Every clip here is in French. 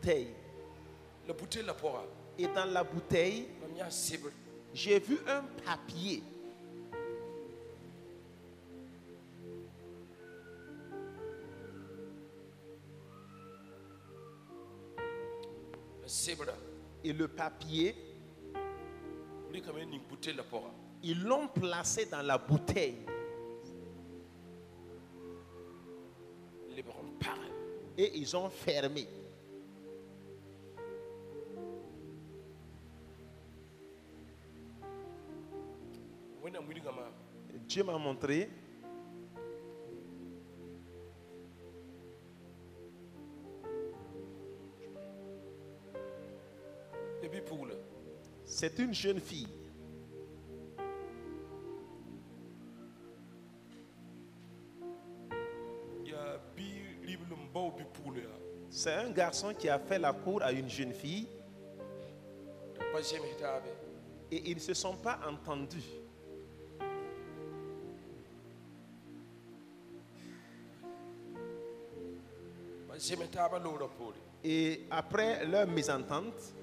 bouteille. Et dans la bouteille, j'ai vu un papier. Et le papier, ils l'ont placé dans la bouteille. Et ils ont fermé. Dieu m'a montré c'est une jeune fille. C'est un garçon qui a fait la cour à une jeune fille et ils ne se sont pas entendus. Et après leur mésentente,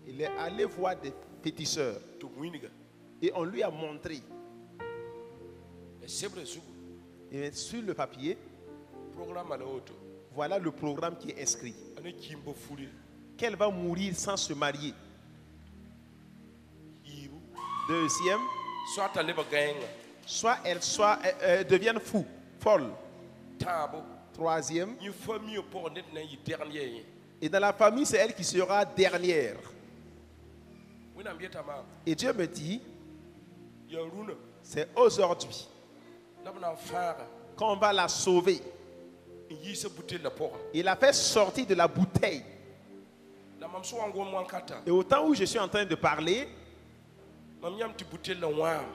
il est allé voir des pétisseurs et on lui a montré. Et sur le papier, voilà le programme qui est inscrit. Qu'elle va mourir sans se marier. Deuxième, soit elle devienne folle. Troisième, et dans la famille, c'est elle qui sera dernière. Et Dieu me dit, c'est aujourd'hui qu'on va la sauver. Il a fait sortir de la bouteille. Et au temps où je suis en train de parler,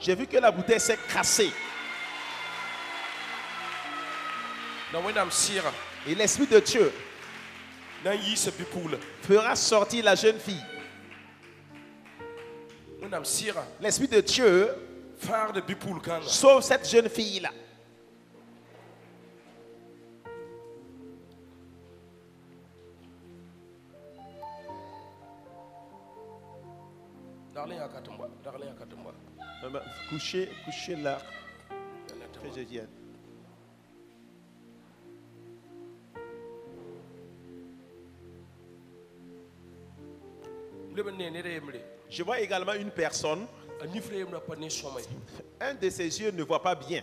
j'ai vu que la bouteille s'est cassée. Et l'Esprit de Dieu fera sortir la jeune fille. L'Esprit de Dieu sauve cette jeune fille-là. Couchez là. Que je vienne. Je vois également une personne. Un de ses yeux ne voit pas bien.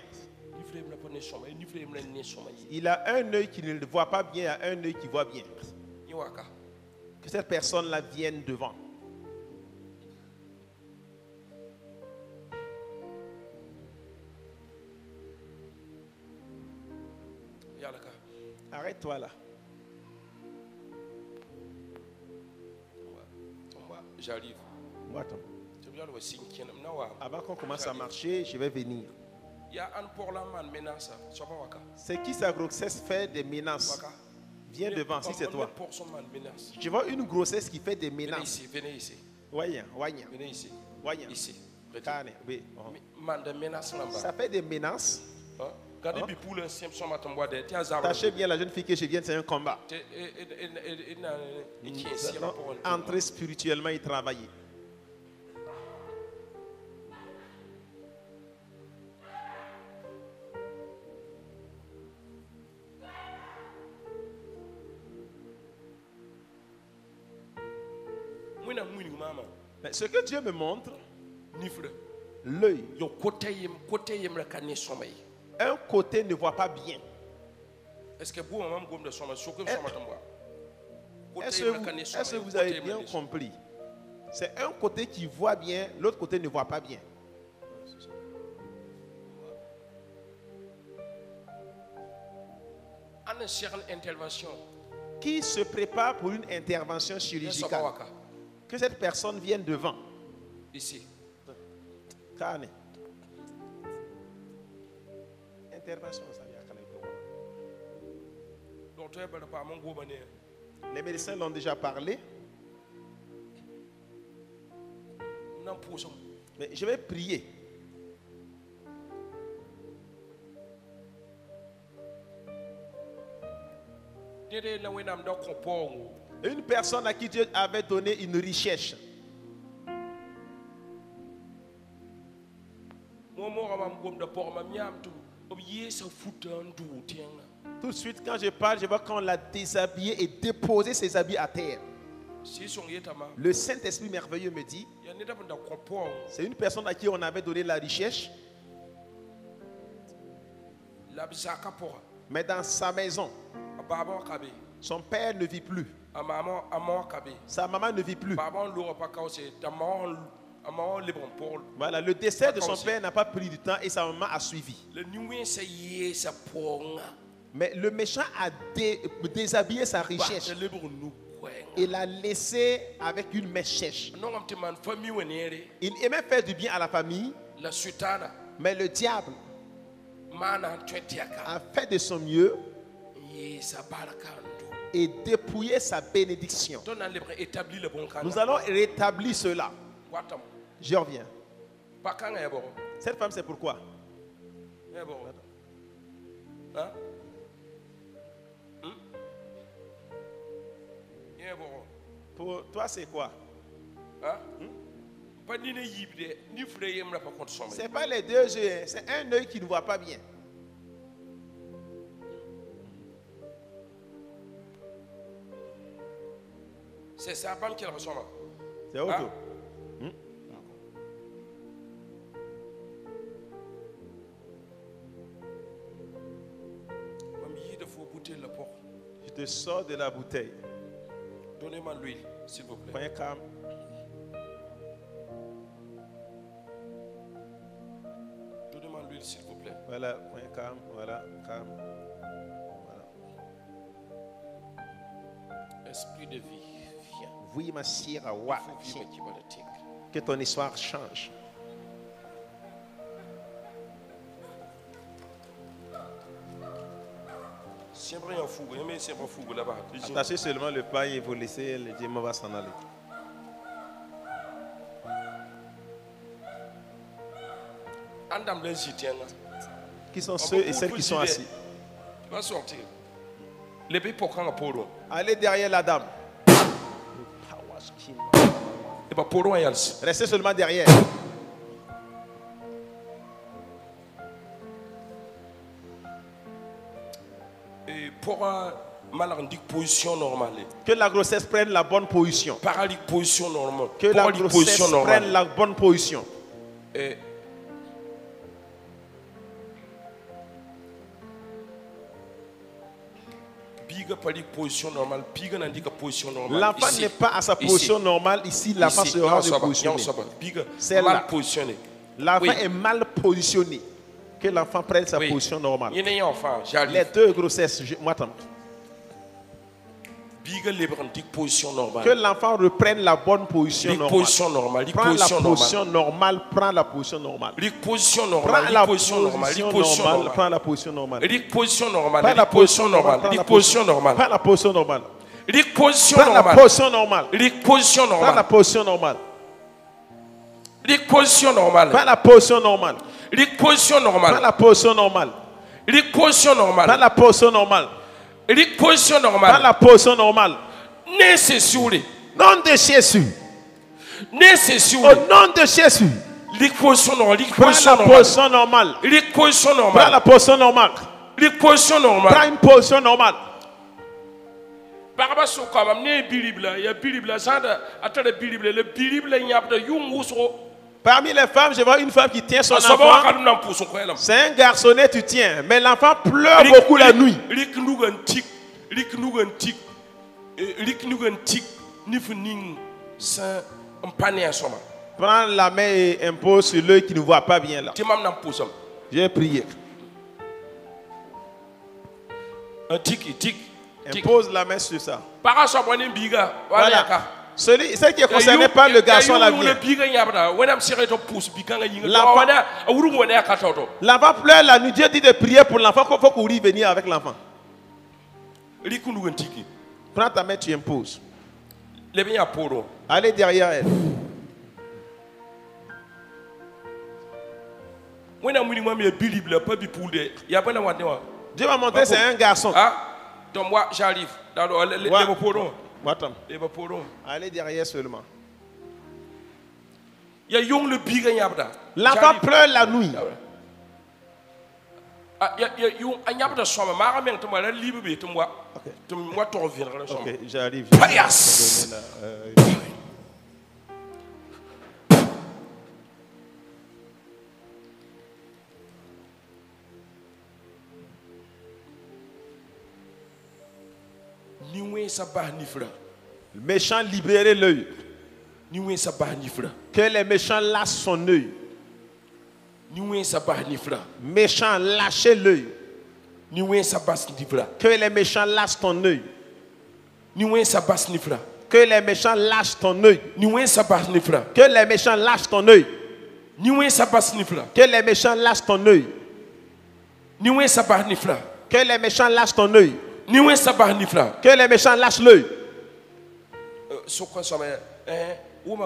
Il a un œil qui ne voit pas bien et un œil qui voit bien. Que cette personne-là vienne devant. Arrête-toi là. J'arrive. Avant qu'on commence à marcher, je vais venir. C'est qui sa grossesse fait des menaces? Viens devant si c'est toi. Je vois une grossesse qui fait des menaces. Venez ici. Venez ici. Ici. Oui. Ça fait des menaces. Hein? Tâchez bien la jeune fille que je viens, c'est un combat. Entrer spirituellement et travailler. Mais ce que Dieu me montre, l'œil, un côté ne voit pas bien. Est-ce que vous avez bien compris? C'est un côté qui voit bien, l'autre côté ne voit pas bien. Qui se prépare pour une intervention chirurgicale? Que cette personne vienne devant. Ici. Intervention, ça les médecins l'ont déjà parlé. Mais je vais prier. Une personne à qui Dieu avait donné une richesse. Tout de suite, quand je parle, je vois qu'on l'a déshabillé et déposé ses habits à terre. Le Saint-Esprit merveilleux me dit, c'est une personne à qui on avait donné la richesse, mais dans sa maison, son père ne vit plus, sa maman ne vit plus. Voilà, le décès de son père n'a pas pris du temps et sa maman a suivi. Mais le méchant a déshabillé sa richesse et l'a laissé avec une mèche sèche. Il aimait faire du bien à la famille, mais le diable a fait de son mieux et dépouillé sa bénédiction. Nous allons rétablir cela. Je reviens. Cette femme, c'est pourquoi? Pour toi, c'est quoi? C'est pas les deux yeux, c'est un œil qui ne voit pas bien. C'est sa femme qui ressemble. C'est autre. Je te sors de la bouteille. Donnez-moi l'huile, s'il vous plaît. Prenez calme. Donnez-moi l'huile, s'il vous plaît. Voilà, prenez calme. Voilà, calme. Voilà. Esprit de vie, viens. Oui, ma sire, viens. Que ton histoire change. Attachez seulement le pain et vous laissez, le diamant va s'en aller. Qui sont ceux et celles qui sont assis? Allez derrière la dame. Restez seulement derrière. Que la grossesse prenne la bonne position. Que la grossesse prenne la bonne position. L'enfant n'est pas à sa position normale ici. L'enfant sera positionné. C'est là. L'enfant est mal positionné. Que l'enfant prenne sa position normale. Les deux grossesses, moi t'en. Que l'enfant reprenne la bonne position normale. Prends la position normale. Prends la position normale. Prends la position normale. Prends la position normale. Prends la position normale. Prends la position normale. Prends la position normale. Prends la position normale. Prends la position normale. Prends la position normale. Position normale. Prends la position normale. Position normale. Prends la position normale. Position normale. Prends la position normale. Nom de Jésus. Au nom de Jésus. Prends la position normale. Prends la position normale. Prends une position normale. Parmi les femmes, je vois une femme qui tient son enfant. C'est un garçonnet, tu tiens. Mais l'enfant pleure beaucoup la nuit. Prends la main et impose sur l'œil qui ne voit pas bien là. J'ai prié. Impose la main sur ça. Voilà. Celle qui est concernée par le garçon là vient. L'enfant pleure la nuit. Dieu dit de prier pour l'enfant. Il faut courir venir avec l'enfant. Prends ta main, tu imposes. Allez derrière elle. Dieu m'a montré c'est un garçon. Donc moi, j'arrive. Allez derrière seulement. L'enfant pleure la nuit. Ok, j'arrive. Le méchant libérer l'œil. Que les méchants lâchent son œil. Méchant lâchez l'œil. Que les méchants lâchent ton œil. Que les méchants lâchent ton œil. Que les méchants lâchent ton œil. Que les méchants lâchent ton œil. Que les méchants lâchent ton œil. Que les méchants lâchent l'œil. Vous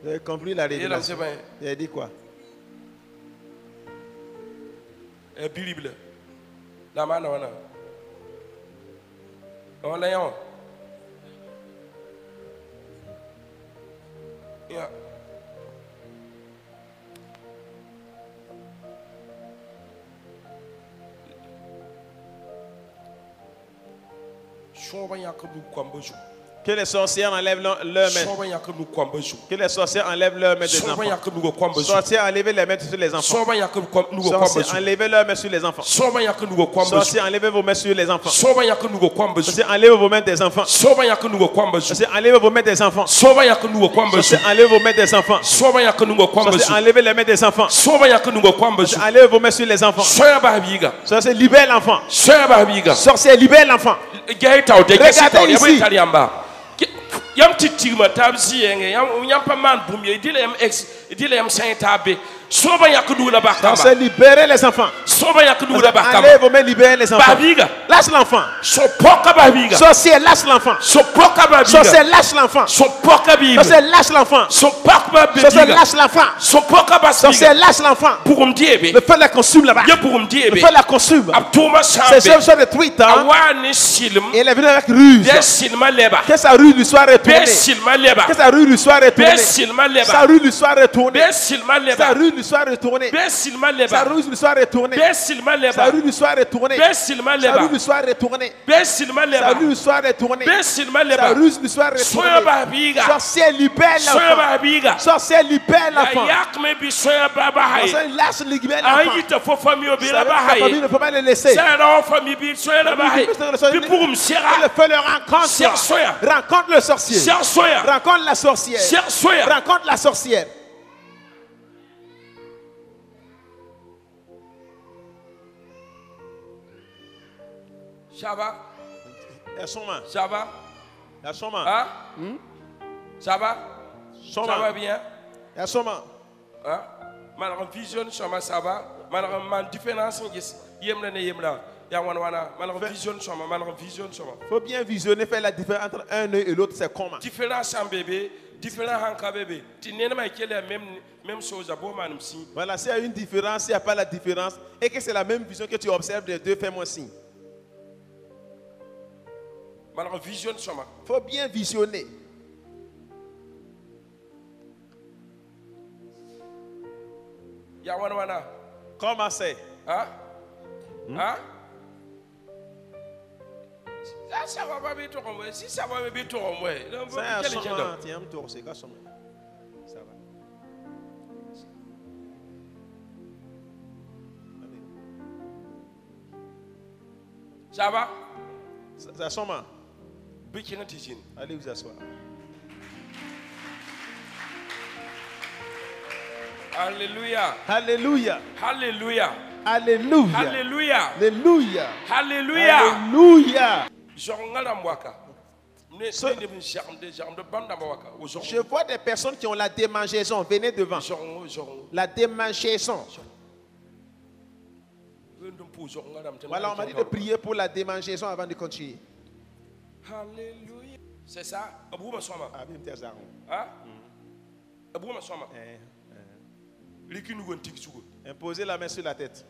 avez compris la révélation? Il a dit quoi? Bible. La main, on l'a. Que les sorcières enlèvent leurs mains. Que les sorcières enlèvent leurs mains des enfants. Sorcières enlèvez les mains sur les enfants. Sorcières enlèvez leurs mains sur les enfants. Sorcières enlèvez vos mains sur les enfants. Sorcières enlèvez vos mains des enfants. Sorcières enlèvez vos mains des enfants. Sorcières enlèvez vos mains des enfants. Sorcières enlèvez les mains des enfants. Sorcières enlèvez vos mains sur les enfants. Sorcières libère l'enfant. Sorcières libère l'enfant. Regardez ici. Yam titigma tabsi yam pa man bumye idile yam saintabe soba yakudu la bakama. C'est libérer les enfants. Soba yakudu la bakama. Allez vous libérer les enfants. Babiga. Lâche l'enfant. So poka babiga. Sorcier lâche l'enfant. So poka babiga. Sorcier lâche l'enfant. So poka babiga. Sorcier lâche l'enfant. So poka babiga. Sorcier lâche l'enfant. So poka babiga. Sorcier lâche l'enfant. Pour me dire le feu la consume là-bas. Le feu la consume. C'est sur le tweet hein. Et il est venu avec ruse. Que sa ruse lui soit retournée. Que sa ruse lui soit retournée. Sa ruse lui soit retournée. Sa ruse lui soit retournée. Sa ruse lui soit retournée. Sa ruse lui soit retournée. Sa ruse lui soit retournée. Sa ruse lui soit retournée. Sa ruse lui soit retournée. Sorcier libère l'enfant. Sorcier libère l'enfant. Sorcier lâche libère l'enfant. Sa famille ne peut pas le laisser. Le feu le rencontre. Rencontre le sorcier. Rencontre la sorcière. Rencontre la sorcière. Shaba. Shaba. Hein? Shaba. Ça va bien? Hein? Malgré vision Shama Shaba. Malgré man différence yemla ne yemla. Faut bien visionner, faire la différence entre un œil et l'autre, c'est comment? Différence en bébé, différent en bébé. Tu n'es pas la même chose à Boman. Voilà, s'il y a une différence, s'il n'y a pas la différence, et que c'est la même vision que tu observes des deux, fais-moi signe. Faut bien visionner. Comment c'est? Hein? Hein? Ça va pas bien tourner. Si ça va bien tourner, ça va? Ça sonne. Allez vous asseoir. Alléluia. Alléluia. Alléluia. Alléluia. Alléluia. Alléluia. Alléluia. Alléluia. Je vois des personnes qui ont la démangeaison. Venez devant. La démangeaison. Voilà, on m'a dit de prier pour la démangeaison avant de continuer. Alléluia. C'est ça. Imposez la main sur la tête.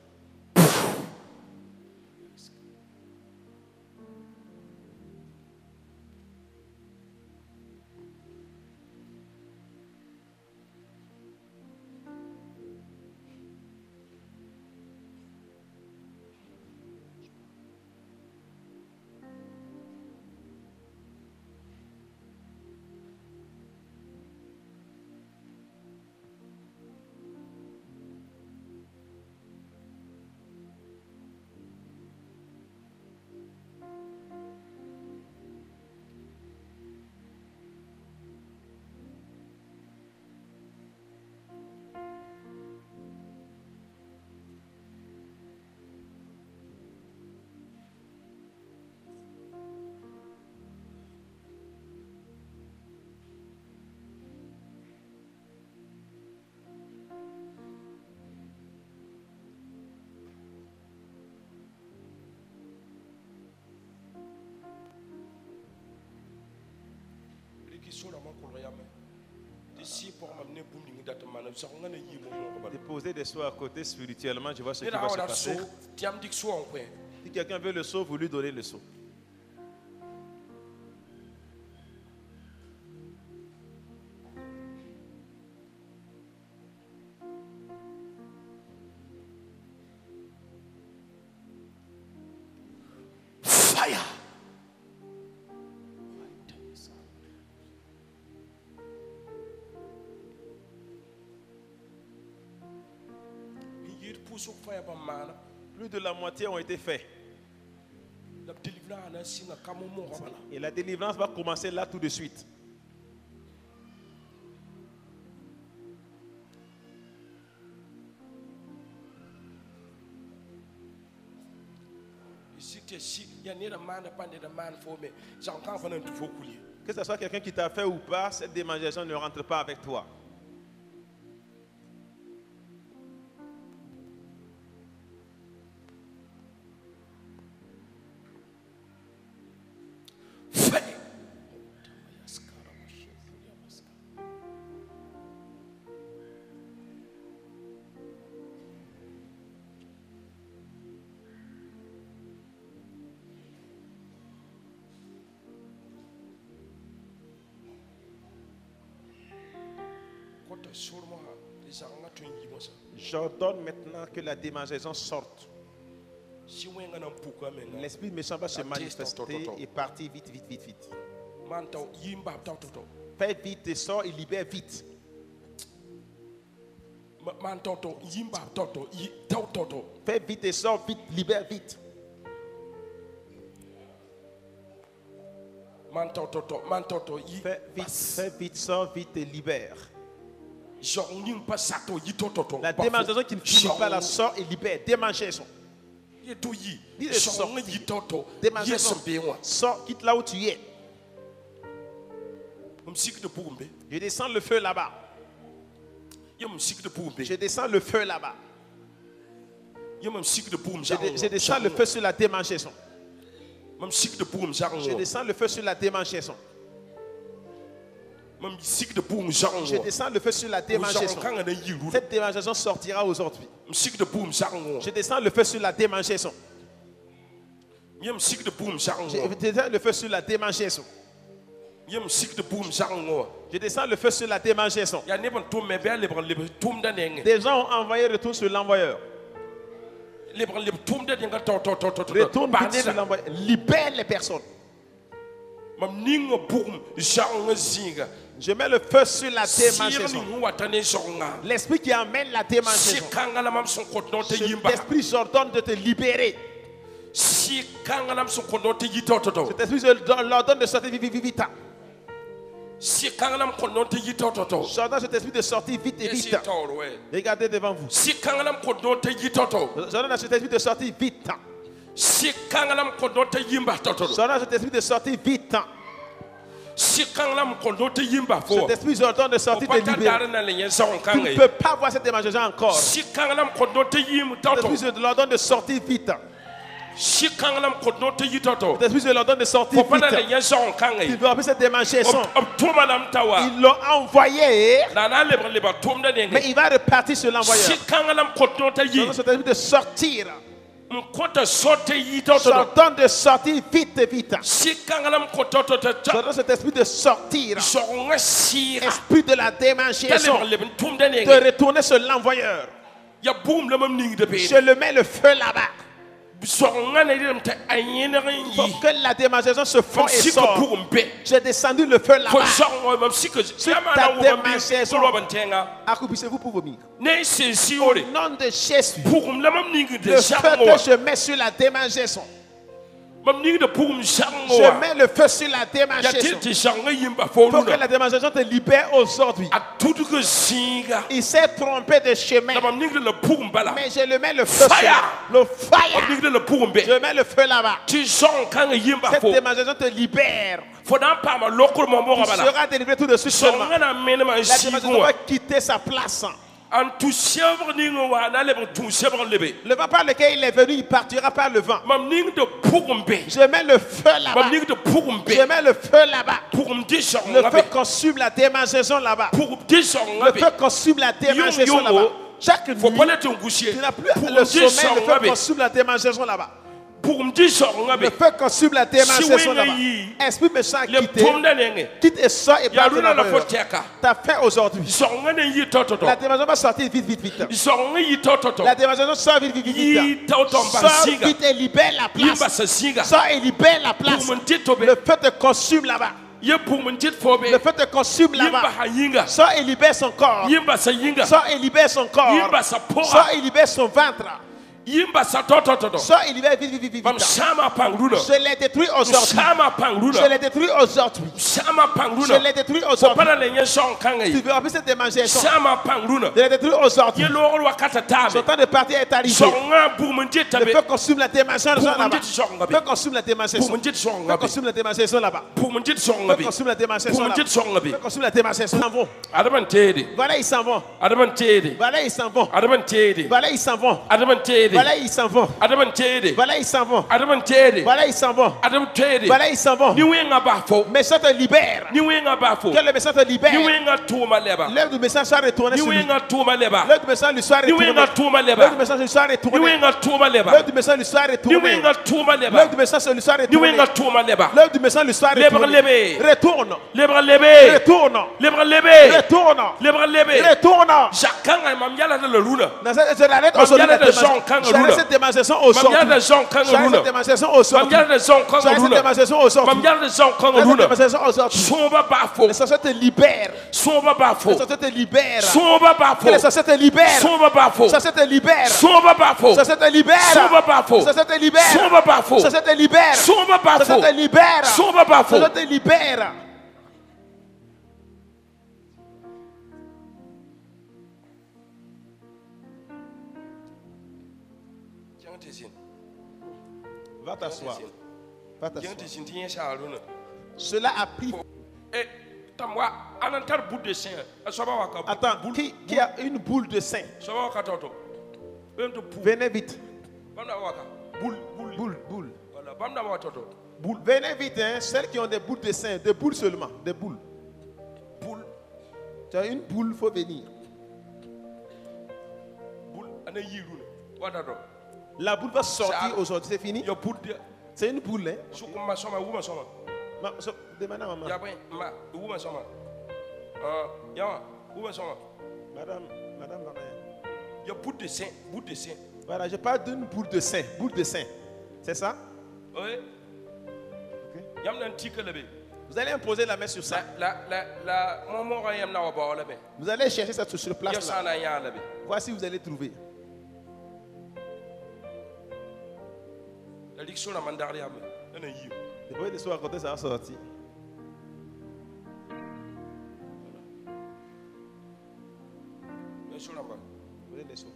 Déposer des seaux à côté spirituellement, je vois ce qui va se passer. Si quelqu'un veut le seau, vous lui donnez le seau. Fire. Plus de la moitié ont été faits. Et la délivrance va commencer là tout de suite. Que ce soit quelqu'un qui t'a fait ou pas, cette démangeaison ne rentre pas avec toi. J'ordonne maintenant que la démangeaison sorte. L'esprit méchant va se manifester et partir vite, vite, vite, vite. Fais vite et sors et libère vite. Fais vite et sors vite, libère vite. Fais vite, sors vite et libère. La démangeaison qui ne finit pas la sort et libère. Démangeaison. Démangeaison. Sors, quitte là où tu es. Je descends le feu là-bas. Je descends le feu là-bas. Je descends le feu sur la démangeaison. Je descends le feu sur la démangeaison. Je descends le feu sur la démangeaison. Cette démangeaison sortira aujourd'hui. Je descends le feu sur la démangeaison. Je descends le feu sur la démangeaison. Je descends le feu sur la démangeaison. Des gens ont envoyé retour sur l'envoyeur. Retourne vite sur l'envoyeur. Libère les personnes. Je mets le feu sur la démangeaison. L'esprit qui amène la démangeaison. L'esprit, j'ordonne de te libérer. Cet esprit, je l'ordonne de sortir vite, vite, vite. J'ordonne cet esprit de sortir vite et vite. Regardez devant vous. J'ordonne à cet esprit de sortir vite. J'ordonne à cet esprit de sortir vite. Cet esprit, j'ordonne de sortir de libérer. Tu ne peux pas voir cette démangeaison encore. Cet esprit, je l'ordonne de sortir vite. Cet esprit, je l'ordonne de sortir vite. Tu ne vois plus cette démangeaison. Ils l'ont envoyé, mais il va repartir sur l'envoyeur. J'ordonne cet esprit de sortir. J'ordonne de sortir vite et vite. J'ordonne cet esprit de sortir. Esprit de la démangeaison. De retourner sur l'envoyeur. Je le mets le feu là-bas. Pour que la démangeaison se fonde et sorte. J'ai descendu le feu là-bas. Sur ta démangeaison. Accroupissez-vous pour vomir. Au nom de Jésus. Le feu que je mets sur la démangeaison. Je mets le feu sur la démangeaison. Pour que la démangeaison te libère aujourd'hui. Il s'est trompé de chemin. Mais je le mets le feu sur le fire. Je mets le feu là-bas. Cette démangeaison te libère. Tu seras délivré tout de suite seulement. La démangeaison va quitter sa place. Le vent par lequel il est venu, il partira par le vent. Je mets le feu là-bas. Je mets le feu là-bas. Le feu consume la démangeaison là-bas. Le feu consume la démangeaison là-bas. Chaque nuit, tu n'as plus le sommeil, le feu consume la démangeaison là-bas. Le feu consume la démangeaison là-bas. Esprit méchant quitte et sort et part de la peur. T'as fait aujourd'hui. La démangeaison va sortir vite, vite, vite. La démangeaison sort vite, vite, vite. Sors vite et libère la place. Sors et libère la place. Le feu te consume là-bas. Le feu te consume là-bas. Sors et libère son corps. Sors et libère son corps. Sors et libère son ventre. Sors et libère vite, vite, vite, vite. Je l'ai détruit aujourd'hui. Je l'ai détruit aujourd'hui. Je l'ai détruit aujourd'hui. Tu veux en plus cette démangeaison. Je l'ai détruit aujourd'hui. Son temps de partir est arrivé. Le feu consume la démangeaison là-bas. Le feu consume la démangeaison. Le feu consume la démangeaison là-bas. Le feu consume la démangeaison là-bas. Le feu consume la démangeaison. Voilà, ils s'en vont. Voilà, ils s'en vont. Voilà, ils s'en vont. Voilà, ils s'en vont. Voilà, ils s'en vont. Voilà, ils s'en vont. Voilà, ils s'en vont. Mais ça te libère. Que le message te libère. L'œuvre du message soit retournée sur lui. L'œuvre du message lui soit retournée. L'œuvre du message lui soit retournée. L'œuvre du message lui soit retournée. L'œuvre du message lui soit retournée. L'œuvre du message lui soit retournée. Retourne. Retourne. Retourne. Je l'arrête aujourd'hui. J'arrête cette démangeaison aujourd'hui. J'arrête cette démangeaison aujourd'hui. J'arrête cette démangeaison aujourd'hui. Les sorciers te libèrent. Les sorciers te libèrent. Les sorciers te libèrent. Les sorciers te libèrent. Les sorciers te libèrent. Les sorciers te libèrent. Les sorciers te libèrent. Les sorciers te libèrent. Les sorciers te libèrent. Les sorciers te libèrent. Va t'asseoir. Va t'asseoir. Cela a pris. Attends, qui a une boule de sein? Venez vite. Boule. Venez vite, hein. Celles qui ont des boules de sein, des boules seulement, des boules. Tu as une boule, il faut venir. La boule va sortir aujourd'hui, c'est fini? C'est une boule, hein? Demande à maman. Madame, il y a boule de sein. Voilà, je parle d'une boule de sein. Boule de sein. C'est ça? Oui. Okay. Vous allez imposer la main sur ça. Vous allez chercher ça sur place là. Voici, vous allez trouver. Depuis de soir à côté, ça va sortir. Vous les sous.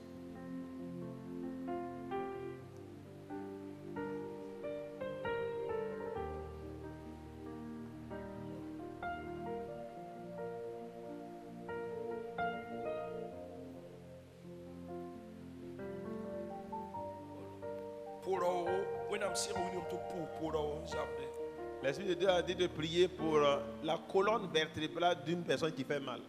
L'Esprit de Dieu a dit de prier pour la colonne vertébrale d'une personne qui fait mal.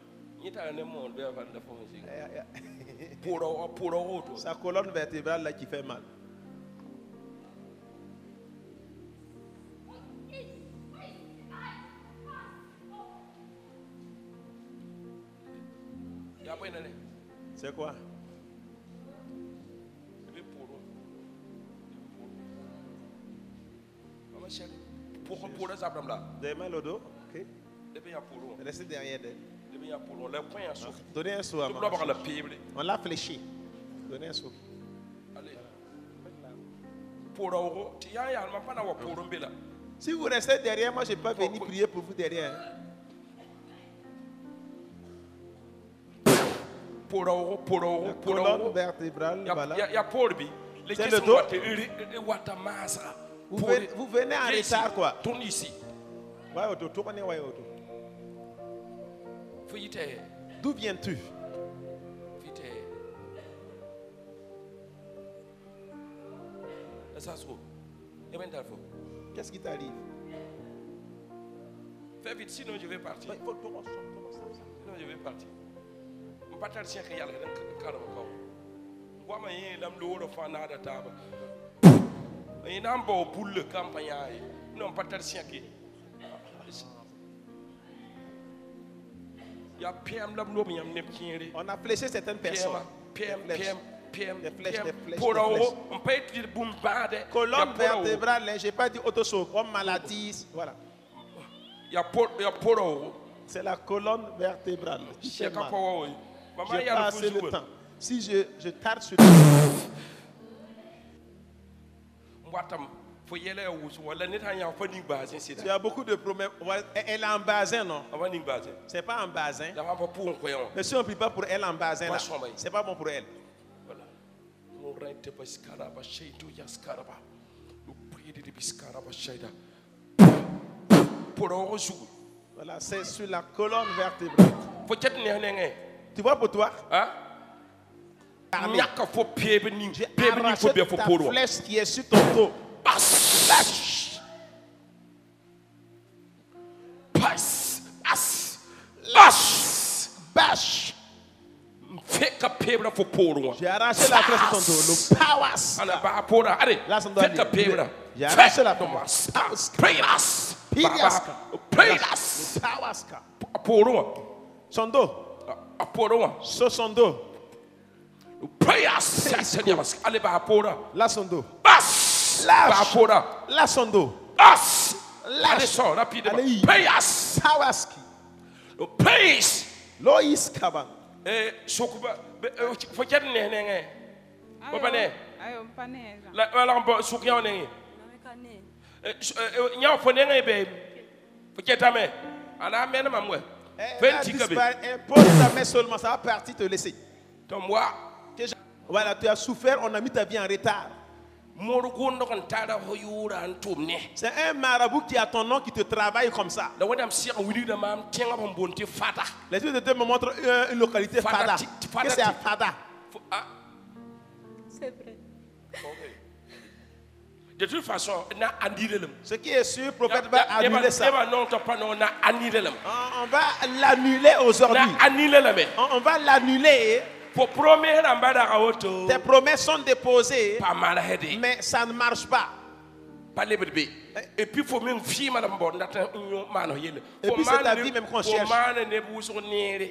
Sa colonne vertébrale là qui fait mal. C'est quoi? Des mains le dos. Ok. Restez derrière d'elle. Donnez un saut à maman. On l'a fléchi. Donnez un saut. Si vous restez derrière, moi je ne vais pas venir prier pour vous derrière. La colonne vertébrale, voilà. C'est le dos. Vous venez en retard quoi. Tourne ici. D'où viens-tu? Qu'est-ce qui t'arrive? Fais vite, sinon je vais partir. Il faut tout sinon je vais partir. Je ne vais pas t'arrêter qu'il y a le carreau. Je vais me faire le fan à la table. Je vais me faire pour le campagne. Non, pas t'arrêter qu'il y a PM. On a fléché certaines personnes. PM. Des flèches. On peut dire boum bade. Colonne vertébrale, je n'ai pas dit autosochrome, maladie. Voilà. Il y a poro. C'est la colonne vertébrale. J'ai pas assez de temps. Si je tarde sur tu as beaucoup de problèmes. Elle est en basin, non? Ce n'est pas en basin. Mais si on ne prie pas pour elle en basin, ce n'est pas bon pour elle. Voilà, c'est sur la colonne vertébrale. Tu vois pour toi? J'ai arraché ta flèche qui est sur ton dos. Bâche. J'ai arraché la flèche sur ton dos. Le powers. Là, son doigt. J'ai arraché la flèche. Son dos. Sur son dos. Là, son dos. Là, son dos. Loïs Kaban. Pose ta main seulement, ça va partir te laisser. Voilà, tu as souffert, on a mis ta vie en retard. C'est un marabout qui a ton nom qui te travaille comme ça. Les yeux de Dieu me montrent une localité Fada. Qu'est-ce que c'est à Fada? C'est vrai. De toute façon, ce qui est sûr, le prophète va annuler ça. On va l'annuler aujourd'hui. On va l'annuler. Tes promesses sont déposées, mais ça ne marche pas. Et puis, c'est ta vie même qu'on cherche.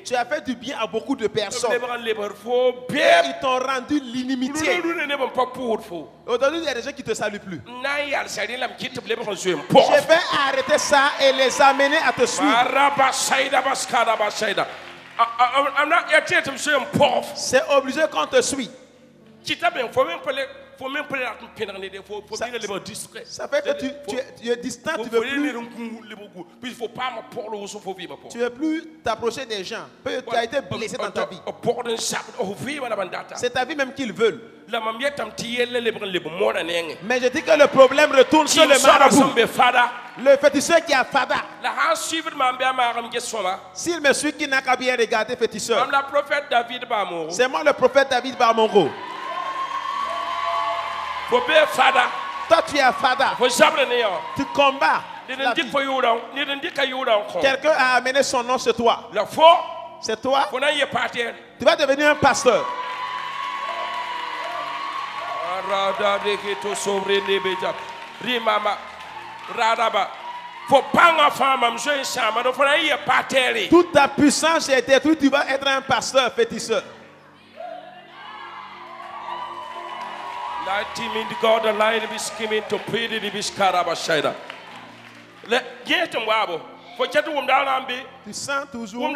Tu as fait du bien à beaucoup de personnes. Ils t'ont rendu l'inimitié. Aujourd'hui, il y a des gens qui ne te saluent plus. Je vais arrêter ça et les amener à te suivre. C'est obligé qu'on te suit. Ça fait que tu es distant, tu ne veux plus t'approcher des gens. Tu as été blessé dans ta vie. C'est ta vie même qu'ils veulent. Mais je dis que le problème retourne sur le marabout. Le féticheur qui a Fada. S'il me suit, qui n'a qu'à bien regarder féticheur. C'est moi le prophète David Barmongo. Toi tu es Fada. Tu combats. Quelqu'un a amené son nom sur toi. C'est toi. Tu vas devenir un pasteur. Toute ta puissance est détruite. Tu vas être un pasteur féticheur. God, the light is skimming to pay the biscarabashida. Let get him wabo. For Chatum Dalambi, tu sens toujours.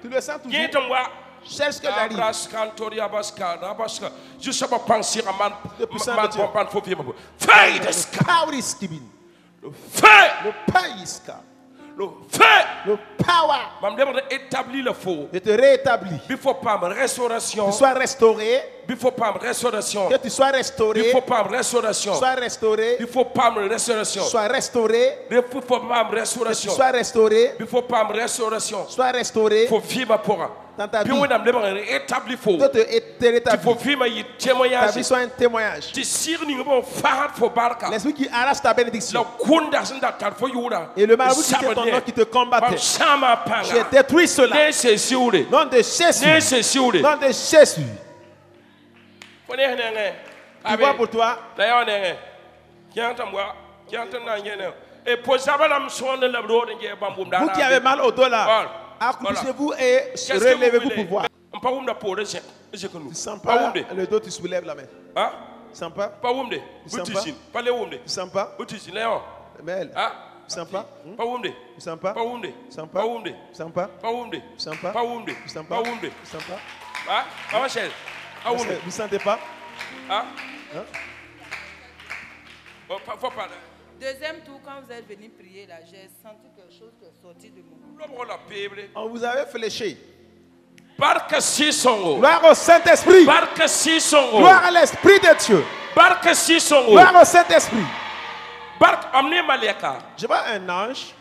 Tu le sens toujours. Get him wa. Cherche que j'arrive. Rascantoria Basca, Rabaska. Juste à penser à man. Fais le Kauris le feu. Le païska. Le feu. Le power. Mam demande établir le faux. Je te réétablis. Il faut pas restauration. Tu sois restauré. Il faut pas restauration. Que tu sois restauré. Il faut pas restauration. Sois restauré. Il faut pas restauration. Sois restauré. Il faut pas restauration. Sois restauré. Il faut pas restauration. Sois restauré. Il faut vivre pour dans ta vie. Il faut vivre un témoignage. Ta vie soit un témoignage. L'esprit qui arrache ta bénédiction. Et le marabout qui est ton nom qui te combattait. J'ai détruit cela. Nom de Jésus. Nom de Jésus. Tu vois pour toi. Vous qui avez mal au dos là, accroupissez-vous et relevez-vous pour voir. Tu sens pas le dos, tu soulèves la main. Tu sens pas? Tu sens pas? Tu sens pas? Mel. Tu sens pas? Tu sens pas? Tu sens pas? Tu sens pas? Tu sens pas? Tu sens pas? Tu sens pas? Vous sentez pas? Deuxième tour, quand vous êtes venu prier là, j'ai senti quelque chose qui est sorti de moi. On vous avait fléché. Gloire au Saint-Esprit. Gloire à l'Esprit de Dieu. Gloire au Saint-Esprit. Je vois un ange.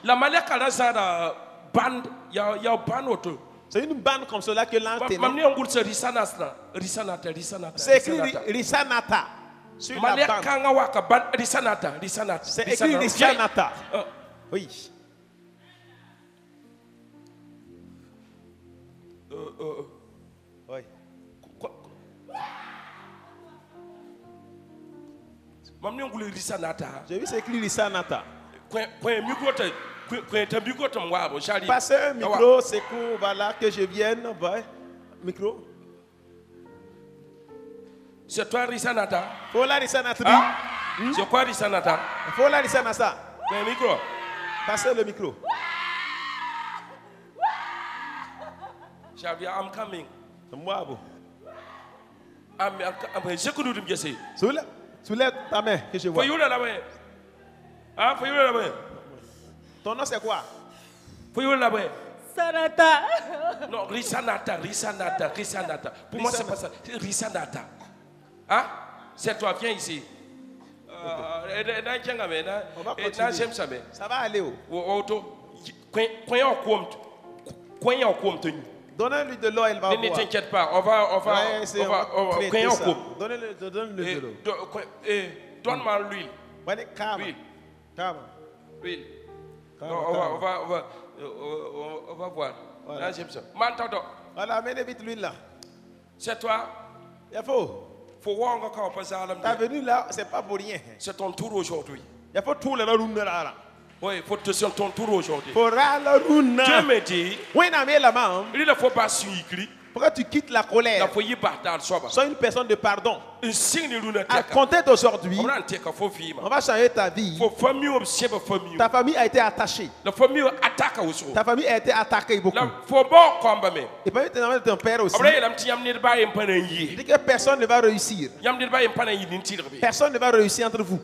C'est une bande comme cela que l'ange tenait. C'est écrit Risanata. Sur la bande. C'est écrit Risanata. Oui. Oui. J'ai vu c'est écrit Risanata. Passez un micro, c'est cool, voilà, que je vienne. Micro. C'est toi Risanata. Faut la Risanata. C'est quoi Risanata? Faut la Risanata. Un micro. Passez le micro. Xavier, I'm coming. Soulève ta main que je vois. Ton nom c'est quoi? Sanata. Non, Risanata. Pour moi, c'est pas ça. Risanata. C'est toi, viens ici. Ça va aller où? Donnez-lui de l'eau, elle va boire. Ne t'inquiète pas, on va. Donnez-le de l'eau. Donne-moi l'huile. L'huile. On va voir. Là, j'aime ça. Voilà, amenez vite l'huile là. C'est toi. Il faut. T'as venu là, c'est pas pour rien. C'est ton tour aujourd'hui. Il faut tout le round là. Oui, il faut te faire ton tour aujourd'hui. Pour le round. Dieu me dit. Oui, n'amène la main. Il ne faut pas suivre. Pourquoi tu quittes la colère? Sois une personne de pardon. À compter d'aujourd'hui, on va changer ta vie. Ta famille a été attachée. Ta famille a été attaquée beaucoup. Et peut-être ton père aussi. Il dit que personne ne va réussir. Personne ne va réussir entre vous.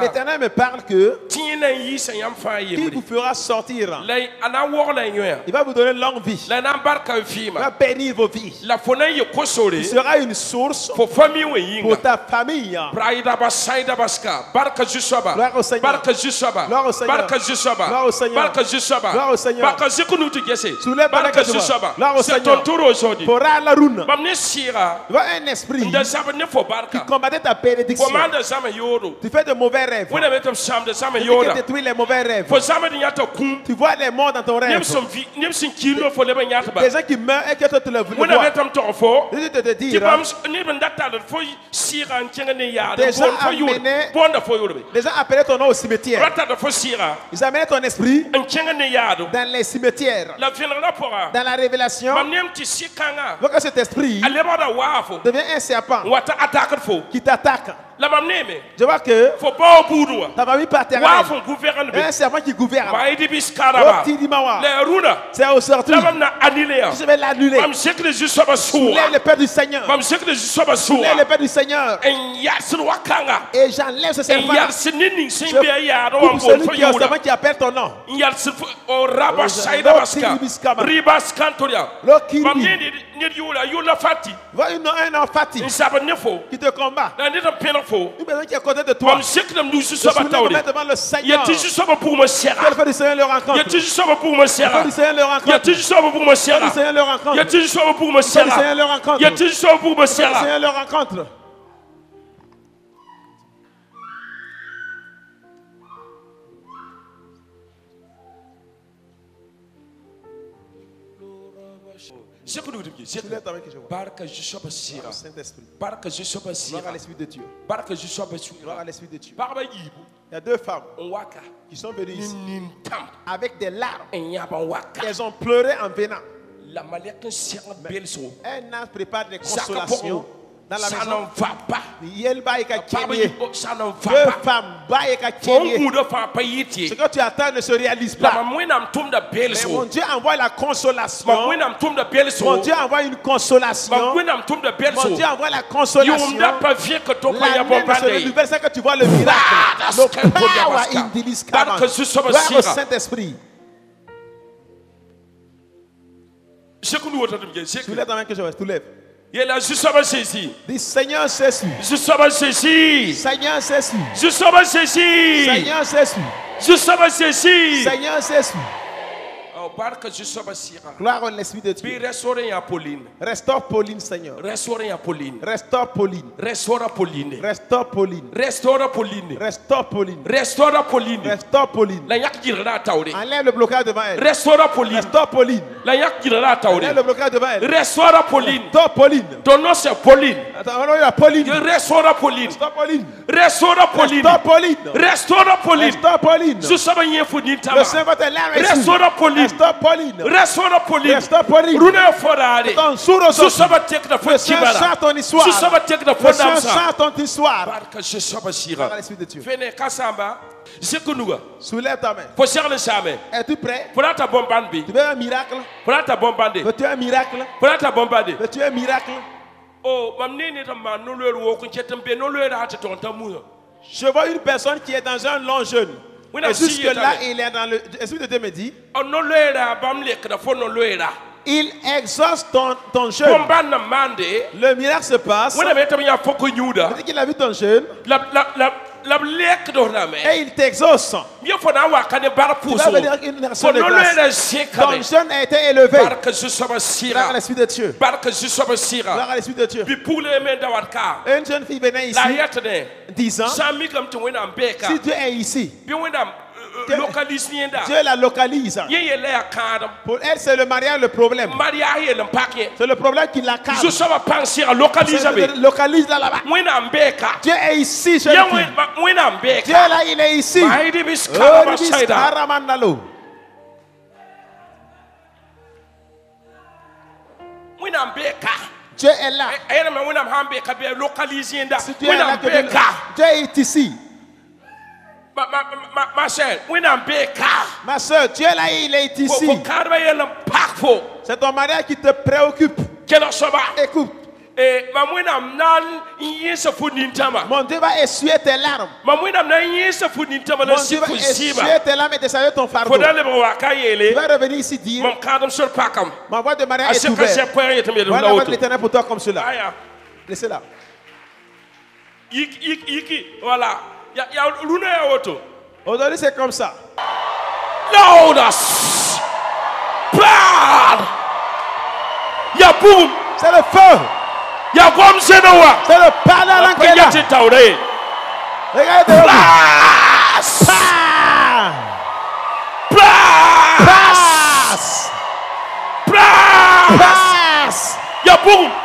L'Éternel me parle que il vous fera sortir. Il va vous donner longue vie. Il va bénir vos vies. Il sera une source pour ta famille. Gloire au Seigneur. Gloire au Seigneur. Gloire au Seigneur. Gloire au Seigneur. Soulève la main. Gloire au Seigneur. C'est ton tour aujourd'hui. Il y a un esprit qui combattait ta bénédiction. Tu fais de mauvais rêves. Tu détruis les mauvais rêves. Tu vois les morts dans ton rêve. Des gens qui meurent et que toi tu le vois. Je te dis, les gens appelaient ton nom au cimetière. Ils amenaient ton esprit dans les cimetières. Dans la révélation, donc cet esprit devient un serpent qui t'attaque. Je vois que ta famille paternelle est un serpent qui gouverne. C'est au sortir. Je vais l'annuler. Soulève le Père du Seigneur. Soulève le Père du Seigneur. Et j'enlève ce serpent. Je coupe celui qui est au serpent qui appelle ton nom. Voilà un homme fatigué qui te combat. Une personne qui est à côté de toi. Je suis là devant le Seigneur. Quel fait du Seigneur le rencontre. Quel fait du Seigneur le rencontre. Quel fait du Seigneur le rencontre. Quel fait du Seigneur le rencontre. Quel fait du Seigneur le rencontre. Barque je sois passé. Saint-Esprit. Barque je sois passé. Gloire à l'Esprit de Dieu. Barque je sois passé. Gloire à l'Esprit de Dieu. Il y a deux femmes qui sont venues ici avec des larmes. Elles ont pleuré en venant. Un âge prépare des consolations dans la maison. Ça n'en va pas. Deux femmes. Ce que tu attends ne se réalise pas. Mais mon Dieu envoie la consolation. Mon Dieu envoie une consolation. Mon Dieu envoie la consolation. L'année ne se que tu vois le miracle. Le power in this command. Gloire au Saint-Esprit. Soulève ta main que je reste. Soulève. Dis Seigneur Jésus. Seigneur Jésus. Seigneur Jésus. Seigneur Jésus. Gloire à l'Esprit de Dieu. Restaure Pauline, Seigneur. Restaure Pauline. Restaure Pauline. Restaure Pauline. Restaure Pauline. Restaure Pauline. Restaure Pauline. Restaure Pauline. Restaure Pauline. Enlève le blocage devant elle. Restaure Pauline. Restaure Pauline. Enlève le blocage devant elle. Restaure Pauline. Restaure Pauline. Ton nom c'est Pauline. Pauline. Restaure Pauline. Restaure Pauline. Restaure Pauline. Restaure Pauline. Restaure Pauline. Restaure Pauline. Le Saint va te l'aimer. Restaure Pauline. Restaure Pauline. Restaure Pauline. Restaure Pauline. Ton sourd au sol. Le Saint chante ton histoire. Le Saint chante ton histoire. Par l'Esprit de Dieu. Soulève ta main. Es-tu prêt? Tu veux un miracle? Veux-tu un miracle? Veux-tu un miracle? Je vois une personne qui est dans un long jeûne. Et jusque-là, il est dans le... L'Esprit de Dieu me dit... Il exauce ton jeûne. Le miracle se passe. Il dit qu'il a vu ton jeûne. Et il t'exauce. Tu vas venir une nation de grâce. Ton jeûne a été élevé. Gloire à l'Esprit de Dieu. Gloire à l'Esprit de Dieu. Une jeune fille venait ici, 10 ans. Si Dieu est ici, Dieu la localise. Pour elle, c'est le mariage le problème. C'est le problème qui la calme. Localise là-bas. Dieu est ici, jeune fille. Dieu là, il est ici. Dieu est là. Si Dieu est là, Dieu est ici. Ma soeur, Dieu là, il est ici. C'est ton mariage qui te préoccupe. Écoute. Mon Dieu va essuyer tes larmes. Mon Dieu va essuyer tes larmes et descendre ton fardeau. Tu vas revenir ici dire ma voie de mariage est ouverte. Voilà la voie de l'Éternel pour toi comme cela. Laissez-la. Voilà. Aujourd'hui c'est comme ça. C'est le feu. C'est le panneau qui est là. Regardez.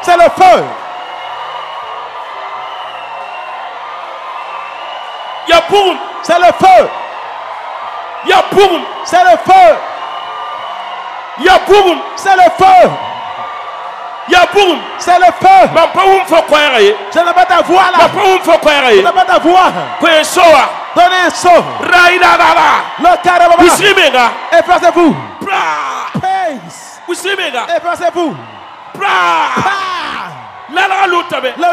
C'est le feu. C'est le feu. C'est le feu. C'est le feu. C'est le feu. Je n'ai pas ta voix là. Je n'ai pas ta voix. Donnez un saut. Le carrément. Effacez-vous. Effacez-vous. Le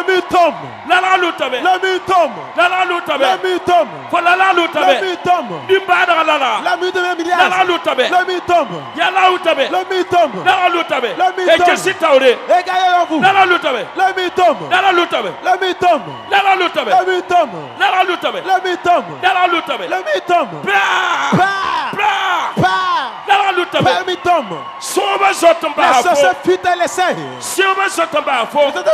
mur tombe. Le mur tombe. Le mur tombe. Le mur tombe. La mur devient milliard. Le mur tombe. Le mur tombe. Le mur tombe. Regardez vous. Le mur tombe. Le mur tombe. Le mur tombe. Le mur tombe. Le mur tombe. Le mur tombe. Le mur tombe. Les sorciers fuient te laisser. Les sorciers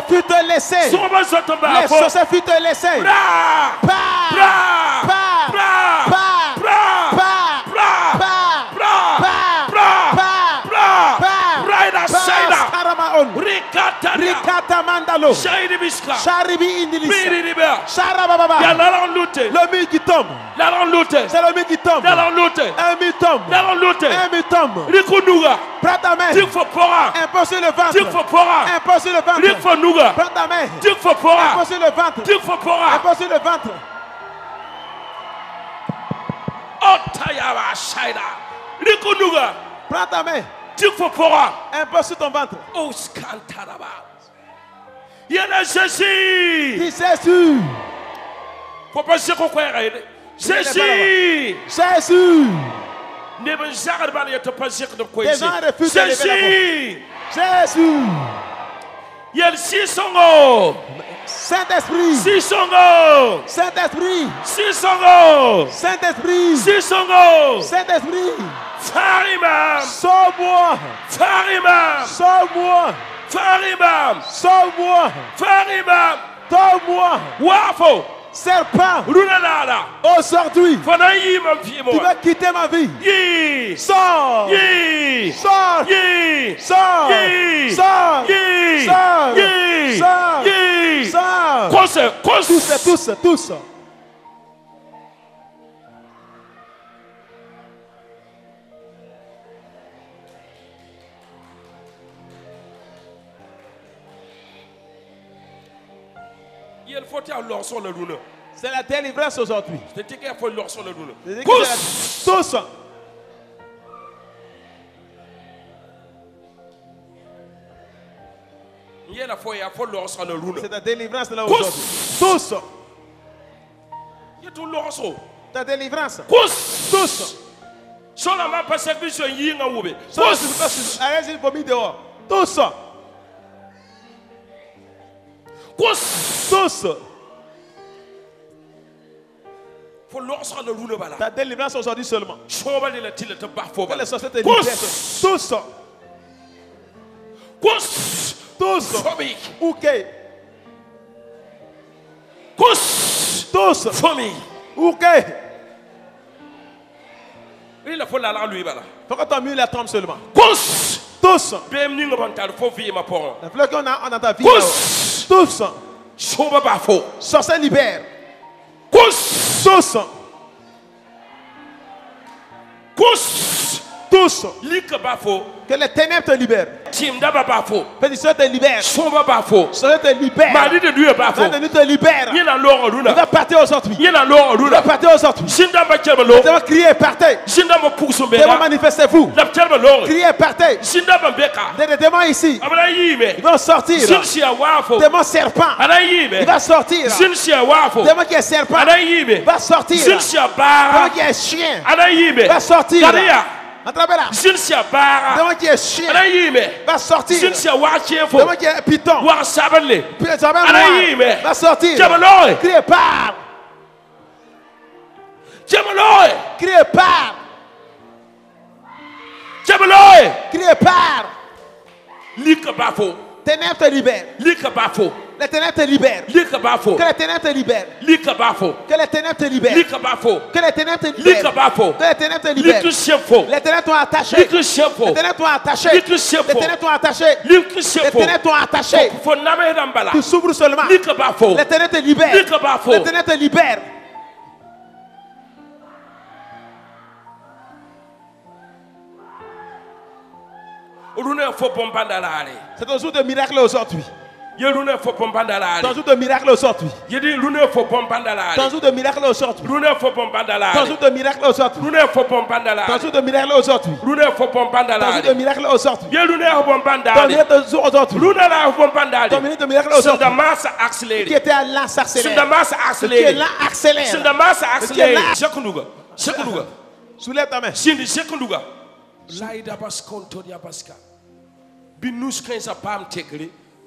fuient te laisser. Les sorciers fuient te laisser. Rikata mandalo. Sharibi indilisa. Sharababa. Le mur qui tombe. C'est le mur qui tombe. Un mur tombe. Un mur tombe. Prends ta main. Impose sur le ventre. Impose sur le ventre. Prends ta main. Impose sur le ventre. Impose sur le ventre. Prends ta main. Impose sur ton ventre. Il y a Jésus. Dis Jésus. Faut pas se croire. Jésus. Jésus. Ne me jarre pas de te passer de quoi. Jésus. Jésus. Il y a le Sisongo. Saint-Esprit. Sisongo. Saint-Esprit. Sisongo. Saint-Esprit. Sisongo. Saint-Esprit. Farimam. Sauve-moi. Farimam. Sauve-moi. Farimam. Sauve-moi. Farimam. Sauve-moi. Wafo. Serpent. Runalala. Aujourd'hui. Tu vas quitter ma vie. Yi. Sors. Yi. Sors. Yi. Sors. Yi. Sors. Yi. Sors. Yi. Sors. Yi. Sors. Tous. C'est la délivrance aujourd'hui. Tous. C'est la délivrance là aujourd'hui. Tous. Ta délivrance. Tous. Allez-y, vomis dehors. Tous. Tous. Ta délivrance aujourd'hui seulement. Que les sorciers te libèrent. Tous. Ok. Tous. Ok. Il faut la lui. Faut que ton mur la tombe seulement. Tous. La fleur qu'on a dans ta vie. Tous. Sorciers libère. Tous. Que les ténèbres te libèrent. Pétition te libère. Sorcier te libère. Mari de Dieu te libère. Il va partir aujourd'hui. Il va partir aujourd'hui. Il va crier, partez. Démons, manifestez-vous. Criez, partez. Des démons ici. Ils vont sortir. Démon serpent. Il va sortir. Démon qui est serpent. Il va sortir. Démon qui est chien. Il va sortir. Attrapez-la. Démon qui est chien. Va sortir. Démon qui est python. Va sortir. Criez par. Criez par. Criez par. Ténèbres te libèrent. Les ténèbres te libèrent. Que les ténèbres te libèrent. Que les ténèbres te libèrent. Que les ténèbres te libèrent. Que les ténèbres te libèrent. Les ténèbres t'ont attaché. Les ténèbres t'ont attaché. Les ténèbres t'ont attaché. Les ténèbres t'ont attaché. Tu s'ouvres seulement. Les ténèbres te libèrent. Les ténèbres te libèrent. C'est un jour de miracle aujourd'hui. Ton jour de miracle aujourd'hui. Ton jour de miracle aujourd'hui. Ton jour de miracle aujourd'hui. Ton jour de miracle aujourd'hui. Ton jour de miracle aujourd'hui. Ton jour aujourd'hui. Ton minute de miracle aujourd'hui. Qui était à l'an s'accélère. Qui est là accélère. Soulève ta main.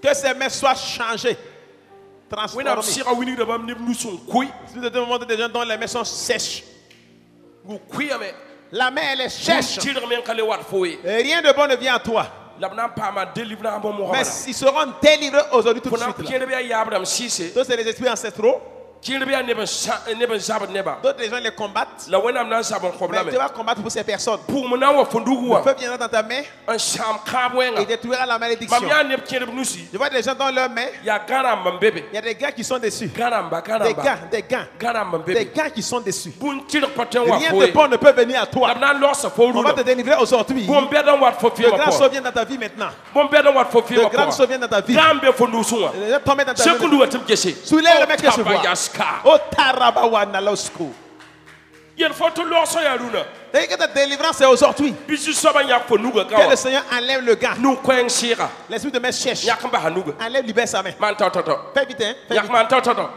Que ces mains soient changées, transformées. Si vous êtes demandé des gens dont les mains sont sèches, la main elle est sèche. Et rien de bon ne vient à toi. Mais ils seront délivrés aujourd'hui tout de suite. Tous c'est les esprits ancestraux. D'autres gens les combattent. Mais tu vas combattre pour ces personnes. Le feu viendra dans ta main et détruira la malédiction. Je vois des gens dans leurs mains. Il y a des gars qui sont dessus. Des gars qui sont dessus. Rien de bon ne peut venir à toi. On va te délivrer aujourd'hui. Le grand saut vient dans ta vie maintenant. Le grand saut vient dans ta vie. Tomber dans ta vie. Soulève le mec que je vois. Oh Tarabawana Losco. Il faut tout l'osso yaruna. Et que ta délivrance est aujourd'hui. Que le Seigneur enlève le gars. L'esprit de mes cherche. Enlève, libère sa main. Fais vite, hein.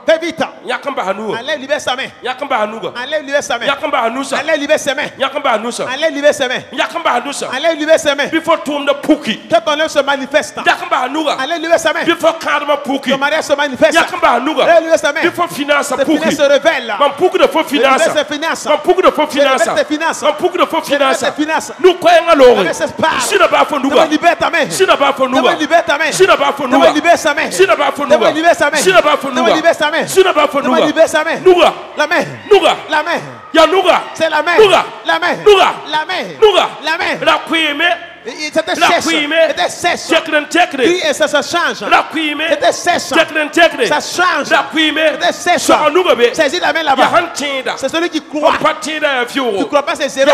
Fais vite. Enlève, libère sa main. Enlève, libère sa main. Enlève, libère sa main. Enlève, libère sa main. Enlève, libère sa main. Que ton œuvre se manifeste. Enlève, libère sa main. Ton mariage se manifeste. Enlève, libère sa main. Tes finances se révèlent. Tes finances. Un pouc de faux finances. Nous croyons à l'or. Si n'a pas fondou. Libère ta main. Si n'a pas fondou. Libère ta main. Si n'a pas fondou. Libère sa main. Si n'a pas fondou. Libère sa main. Si n'a pas fondou. Libère sa main. Si n'a pas fondou. Libère sa main. Nouga. La main. Nouga. La main. Ya nouga. C'est la main. Nouga. La main. Nouga. La main. Nouga. La main. La cuime. C'était sèche. Puis et ça change. C'était sèche. Ça change. C'était sèche. Saisis la main là-bas. C'est celui qui croit. Tu ne crois pas, c'est zéro.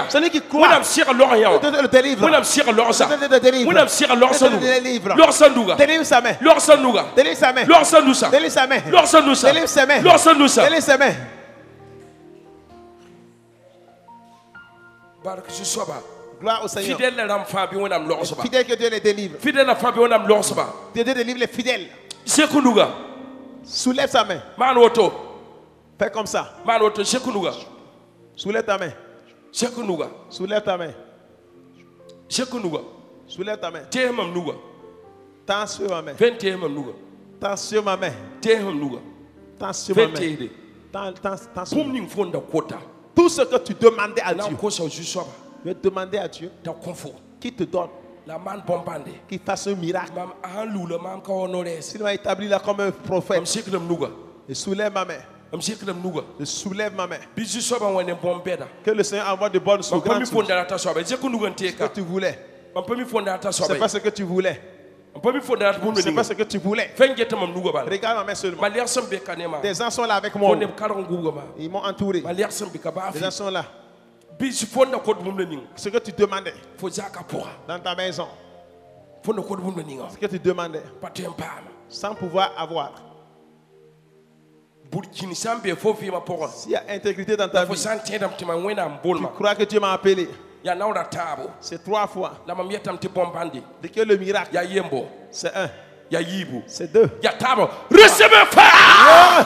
Celui qui croit. Le délivre. Le délivre. Délivre sa main. Délivre sa main. Délivre sa main. Délivre sa main. Délivre sa main. Délivre sa main. Gloire au Seigneur. Fidèle que Dieu les délivre. Dieu délivre les fidèles. Soulève sa main. Fais comme ça. Soulève ta main. Soulève ta main. Soulève ta main. Tends sur ma main. Tends sur ma main. Tends sur ma main. Tends sur ma main. Tout ce que tu demandais à Dieu. Je vais demander à Dieu qui te donne, qui fasse un miracle. S'il m'a établi là comme un prophète, je soulève ma main. Je soulève ma main. Que le Seigneur envoie de bonnes choses. Ce que tu voulais. C'est pas ce que tu voulais. C'est pas ce que tu voulais. Regarde ma main seulement. Des gens sont là avec moi. Ils m'ont entouré. Les gens sont là. Ce que tu demandais dans ta maison, ce que tu demandais sans pouvoir avoir. S'il y a intégrité dans ta vie, tu crois que Dieu m'a appelé. C'est 3 fois. Dès que le miracle, c'est 1. C'est 2. Recevez face.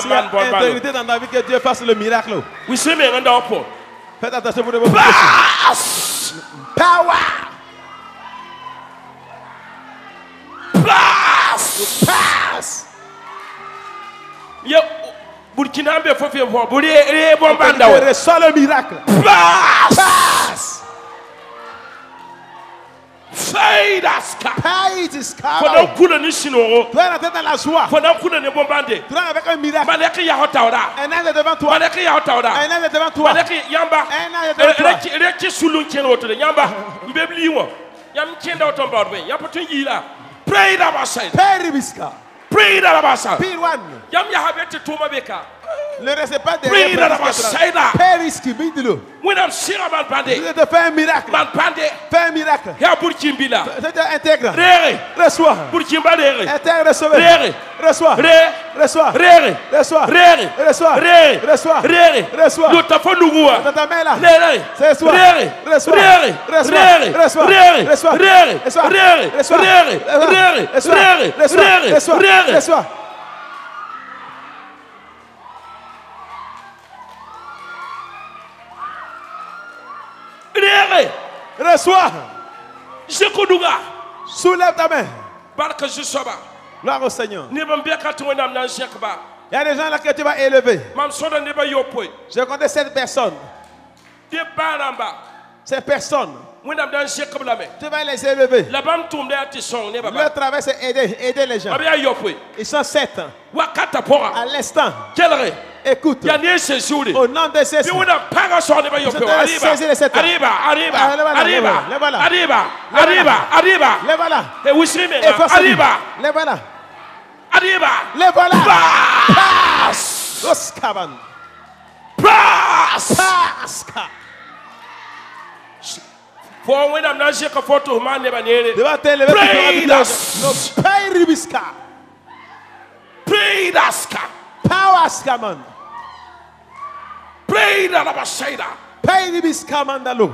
S'il y a intégrité dans ta vie, que Dieu fasse le miracle. Faites attention pour ne pas power. Pass. Burkinabé faut faire voir. Reçois le miracle. Pass. Paid is covered. Tu vas entrer dans la joie. Tu vas avec un miracle. Un ange est devant toi. Un ange est devant toi. Un ange est devant toi. Pray. Pray that about Pire one. Yam ya have to tuma beka. Ne restez pas Pray that derrière. about Saida. Père risque, bidilo. When I'm sure about Bande. Vous êtes fait un miracle. Man Bande. Fais un miracle. Ya Burkimbila. C'est intègre. Rere. Reçois. Burkimba rere. Intègre, recevez. Rere. Reçois. Rere. Reçois. Rere. Reçois. Rere. Reçois. Rere. Reçois. Rere. Reçois. Nous t'avons nous. Dans ta main là. Rere. C'est soi. Rere. Reçois. Rere. Reçois. Rere. Reçois. Rere. Reçois. Rere. Reçois. Rere. Reçois. Rere. Rere. Reçois. Rere. Reçois. Reçois. Reçois. Rere. Reçois. Rere. Reçois. Jekoduga. Soulève ta main. Barka Jusaba. Gloire au Seigneur. Nibambeka tuwenam nan Jekba. Il y a des gens là que tu vas élever. Mam soda neba yopoi. Je connais cette personne. De baramba. Ces personnes. Wenam dan Jekba me. Tu vas les élever. La bam tumde ati son ne baba. Leur travail c'est aider les gens. Abia yopoi. Ils sont 7 Wakata pora. à l'instant. Kelere. Écoute. Ya ne se jouri. Au nom de Jésus. Bi wona paga so ne ba yopoi. Arriba. Les voilà. Et Wisrime. Arriba. Les voilà. Arriba. Les voilà. Pass. Oscaban. Pass. Pasca. For when I'm not sure photo man never near it. Devant t'élever. Pay Ribiska. Pray daska. Powerska man. Pray da la bashaida. Pay Ribiska mandalo.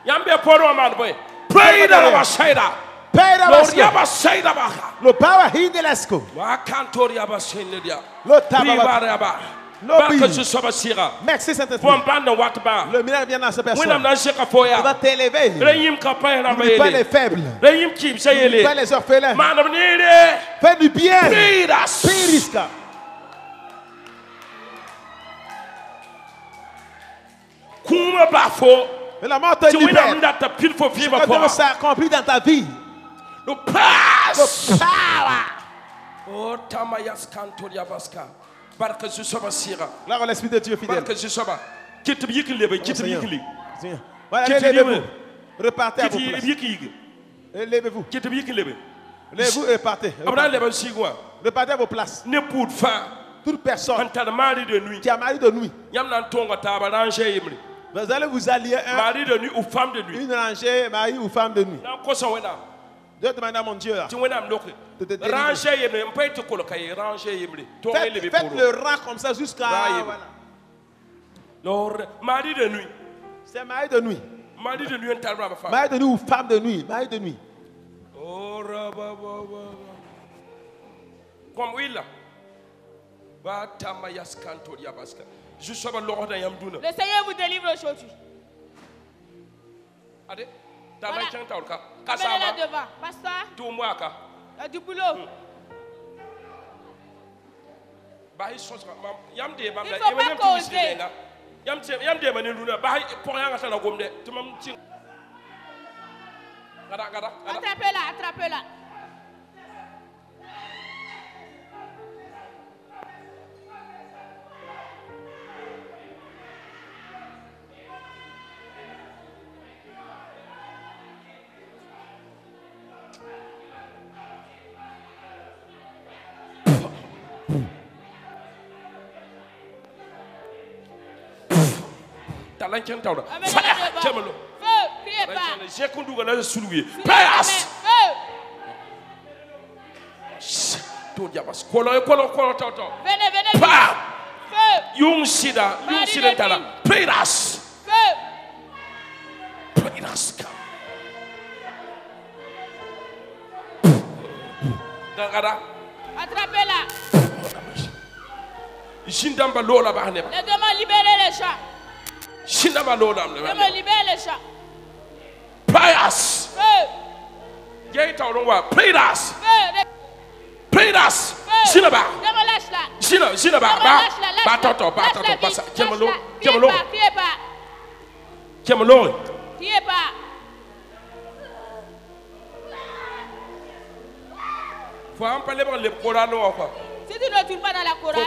Yambe poro man boy. Pray da la bashaida. Pay da Lord yabashaida baha. Lo power hindelesko. Wa kantoria bashaida dia. Lo tababa. Ribaraba. Barka Jusaba sira. Merci Saint-Esprit. Pour bande wat ba. Le miracle vient dans cette personne. When I'm not sure Tu vas foya. t'élever. Reyim kapay na N'oublie pas les mayele. faibles. Reyim kim sayele. Pas les orphelins. Madam nire. Fais du bien. Pray das. Pay Riska. Kuma bafo. Et la mort te Tu libère. wina mdata pile for viva Quand pora. ça accompli dans ta vie. No pass. Le power. Oh tamayas kantoria baska. Barka Jusaba sira. Là, on l'esprit de Dieu fidèle. Barka Jusaba. Kitab yikli be kitab yikli. Seigneur. Voilà, Qui te levez-vous. dit, Repartez à vos Kitab places. yikli. Levez-vous. Kitab yikli be. Levez-vous et partez. Abra leba sigwa. Repartez à vos places. Ne pour fa. Toute personne Antal mari de nuit. qui a mari de nuit, Yam nan tonga taba ranger yimli. vous allez vous allier Mari de nuit ou femme de nuit. une rangée, mari ou femme de nuit. Nan kosa wena. Dieu demande à mon Dieu là. Ti wena mloke. De te délivrer. Ranger yimli. Mpa te kolo kay ranger yimli. Tonga lebe Faites pour. le rang comme ça jusqu'à. Raillez. Voilà. Lord, mari de nuit. C'est mari de nuit. Mari de nuit antal ba femme. Mari de nuit ou femme de nuit. Mari de nuit. Oh comme oui là. Ba tamayas kantoria baska. Jusaba Lord na yamduna. Le Seigneur vous délivre aujourd'hui. Ade, ta Voilà. la chanta orka. Amenez là Kasaba. devant. Pasteur, Tu mwaka. il y a du boulot. Bahi sosra mam yam de bam Il la faut e pas wanyam causer. tu sidenga. Yam de manin luna bahi pour yanga tana gomde. Tu mam ting. Gada. Attrapez-la, attrapez-la. Ta la chanta orka. Amenez là devant. Chemelo. Feu, criez pas. J'ai conduit la suluye. Feu, Pass. feu. To diabas. Kolo toto. Venez, venez. Pa. Feu, Yung sida tala. Payas. feu. Payas. Gada. Attrapez-la. Jindamba lola ba ne. Les demande libérer les chats. Jindamba lola ne. Demande libérer les chats. Payas. Feu, Gaita onwa. Payas. feu. Payas. Feu. Sinaba. Demande lâche-la. Sina ba. Lâche-la, lâche-la. Ba toto. Lâche-la Passa. vite, Kemelo. lâche-la. Criez pas. Kemelo. Criez pas. Faut en parler dans le Coran quoi. Si tu ne tournes pas dans la Coran,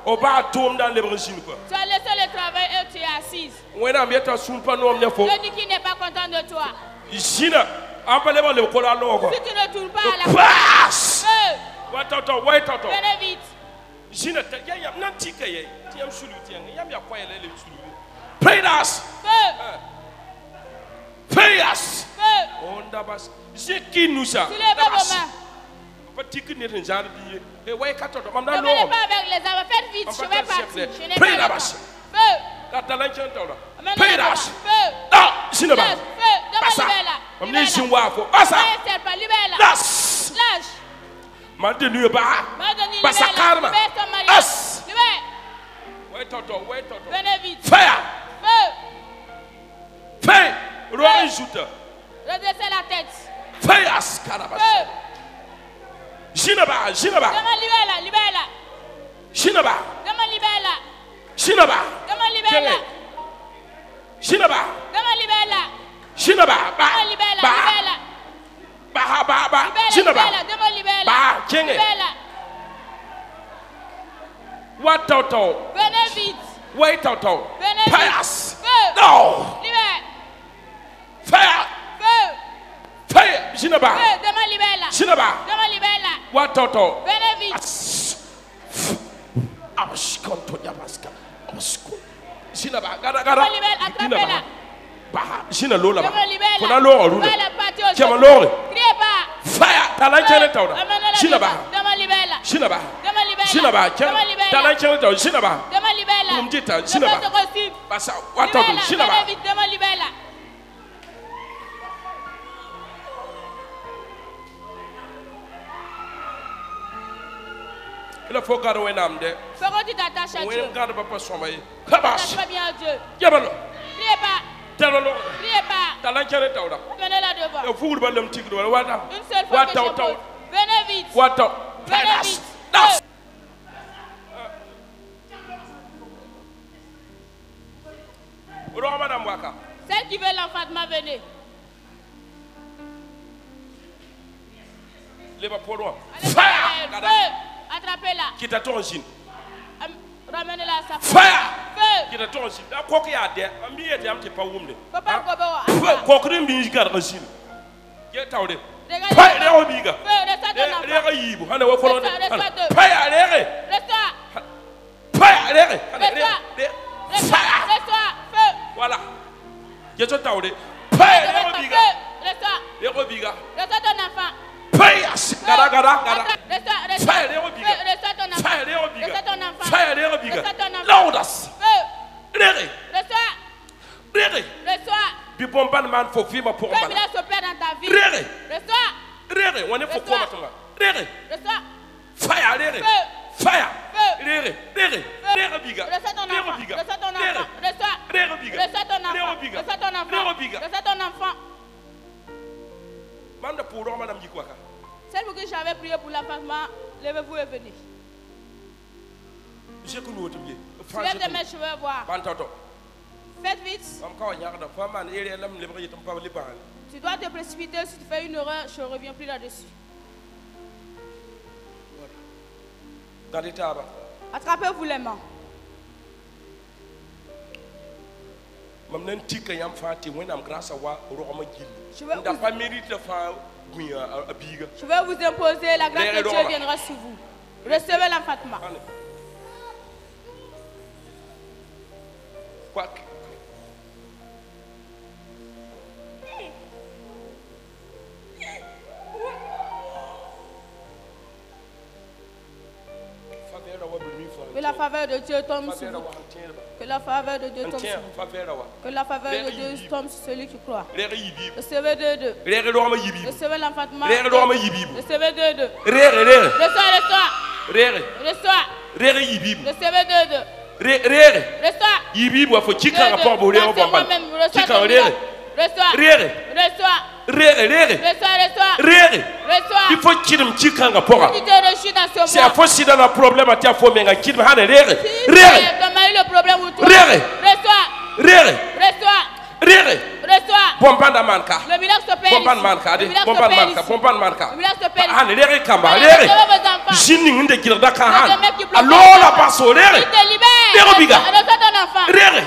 Faut pas tomber dans les brésils quoi. tu as laissé le travail et tu es assise. When I'm yet to soon pas nous amener faut. Dieu dit qu'il n'est pas content de toi. Sina en parler dans le Coran quoi. Si tu ne tournes pas à la Pass. Feu, Venez vite. Pray us. Pray us. C'est qui nous ça? Soulevez vos mains. Ne venez pas avec les armes. Faites vite, je vais partir. Je n'ai pas le temps. Feu. Pray us. Venez vite. Fire. Feu. Fire. Redressez la tête. Fire. Feu. Jinaba. Demande libère-la, libère-la. Jinaba. Demande libère-la. Jinaba. Demande libère-la. Jinaba. Demande libère-la. Jinaba. Demande libère-la, libère-la. Jinaba. Demande libère-la. Libère-la. What toto? Venez vite. Wait toto. Venez vite. Pass. Feu. No. Libère. Fire. Feu. Fire. Jinaba. Feu. Demande libère-la. Jinaba. Demande libère-la. What toto? Venez vite. Jinaba. Demande libère-la. Attrapez-la. Jina lola ba. Demande libère-la. Kona loro rule. Kema loro. Criez pas. Fire. Talanchele tawda. Jinaba. Demande libère-la. Jinaba. Demande libère-la. Jinaba. Demande libère-la. Talanchele tawda. Jinaba. Demande libère-la. Umjita. Je Jinaba. peux te reçu. Basa. What toto? Libère-la. Jinaba. Venez vite. Demande libère-la. Il faut garder un âme de. Faut que tu t'attaches à Dieu. Garde pas sommeil. Attache-toi bien à Dieu. Yabalo. Priez pas. Talolo. Priez pas. Talanchele tawda. Venez là devant. Il faut balam tigro wala wata. Une seule fois que je pose. Venez vite. Wata. Venez vite. Das. Madame Waka. Celle qui veut l'enfantement, venez. Leva pour moi. Allez, Fire. feu. Attrapez-la. Qui t'a ton gine. Ramenez-la à sa femme. Fire. Feu. Qui t'a ton gine. Quoi qu'il y a des amis et des amis pas oumde. Faut pas gober. Feu. Quoi que l'on bise garde gine. Get out there. Regardez. Fire. Les obiga. Feu. Reste ton enfant. Les yibu. Hane wa kolon. Reste-toi. Fire. Les. Reste-toi. Fire. Les. Reste-toi. Fire. Reste-toi. Feu. Voilà. Get out there. Fire. Les obiga. Reste-toi. Les obiga. Reste ton enfant. Fire. Gara. Reste-toi. Fire. Les obiga. Reste ton enfant. Fire. Les obiga. Reste ton enfant. Fire. Les obiga. Reste ton enfant. Laudas. Feu. Les. Reste-toi. Les. Reste-toi. Bi bomban man fo fima pour Comme il a s'opère dans ta vie. Rere. Reste-toi. Rere, on est pour quoi maintenant? Rere. Reste-toi. Fire, rere. Feu. Fire. Feu. Rere. Rere. Rere biga. Reste ton enfant. biga. Reste ton Rere. enfant. Reste-toi. Rere biga. Reste ton enfant. Rere biga. Reste ton enfant. Rere biga. Reste ton enfant. Manda pour madame Jikwaka. Celle pour qui j'avais prié pour l'enfantement, levez-vous et venez. Je connais autre bien. Lève tes mains, je veux voir. Bantato. Faites vite. Tu dois te précipiter. Si tu fais une erreur, je ne reviens plus là-dessus. Attrapez-vous les mains. Je vais vous imposer la grâce de Dieu viendra sur vous. Recevez l'enfantement. Que la faveur de Dieu tombe sur vous. Que la faveur de Dieu tombe sur vous. Que la faveur de Dieu tombe sur celui qui croit. Recevez deux. Recevez l'enfantement. Recevez deux. Reste-toi. Reste-toi. Recevez deux. Reste-toi. Il faut qu'il me tire quand c'est à force dans le problème à tia faut menga qu'il me hane rere Bombanda manka. Hane rere kamba rere. Jini nginde kirda kan han. Alors la passo rere. Rere biga. Rere.